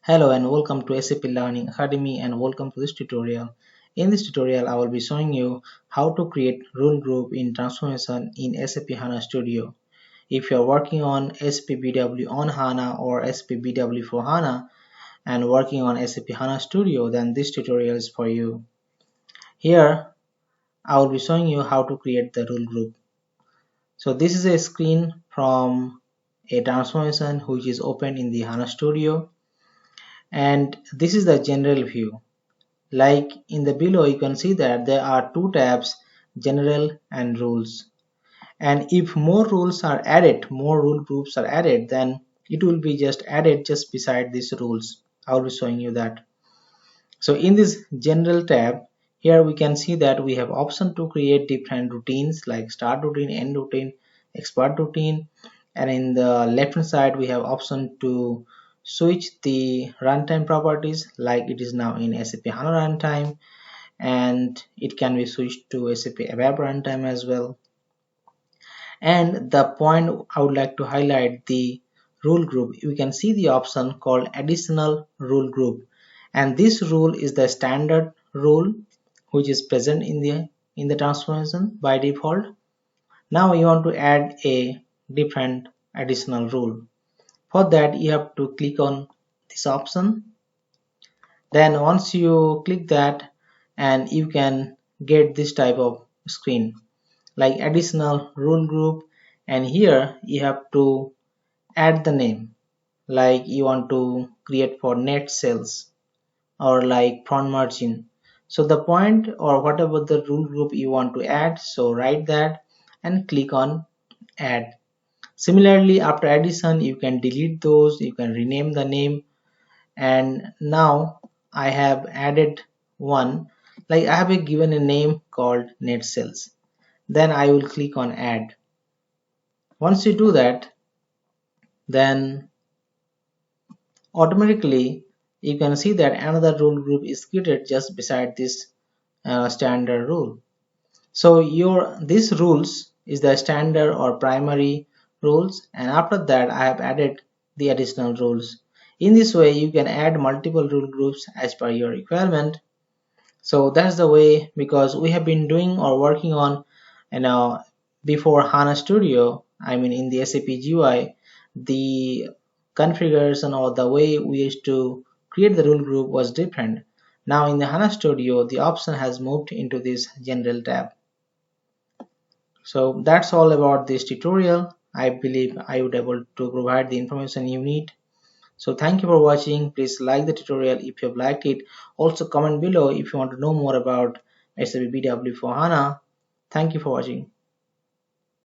Hello and welcome to SAP Learning Academy and welcome to this tutorial. In this tutorial, I will be showing you how to create rule group in transformation in SAP HANA Studio. If you are working on SAP BW on HANA or SAP BW for HANA and working on SAP HANA Studio, then this tutorial is for you. Here, I will be showing you how to create the rule group. So this is a screen from a transformation which is open in the HANA Studio. And this is the general view. Like in the below, you can see that there are two tabs, general and rules. And if more rules are added, more rule groups are added, then it will be just added just beside these rules. I will be showing you that. So in this general tab, here we can see that we have option to create different routines like start routine, end routine, expert routine. And in the left hand side, we have option to switch the runtime properties like it is now in SAP HANA runtime, and it can be switched to SAP ABAP runtime as well. And the point I would like to highlight, the rule group, we can see the option called additional rule group, and this rule is the standard rule which is present in the transformation by default. Now you want to add a different additional rule. For that, you have to click on this option. Then once you click that, and you can get this type of screen like additional rule group, and here you have to add the name, like you want to create for net sales or like front margin. So the point or whatever the rule group you want to add, so write that and click on add. Similarly, after addition, you can delete those, you can rename the name. And now I have added one, like I have given a name called net sales. Then I will click on add. Once you do that, then automatically you can see that another rule group is created just beside this standard rule. So this rules is the standard or primary rules, and after that I have added the additional rules. In this way you can add multiple rule groups as per your requirement. So that's the way, because we have been doing or working on before HANA Studio, I mean in the SAP GUI, the configuration or the way we used to create the rule group was different. Now in the HANA Studio, the option has moved into this general tab. So that's all about this tutorial. I believe I would able to provide the information you need. So thank you for watching. Please like the tutorial if you have liked it. Also comment below if you want to know more about SAP BW for HANA. Thank you for watching.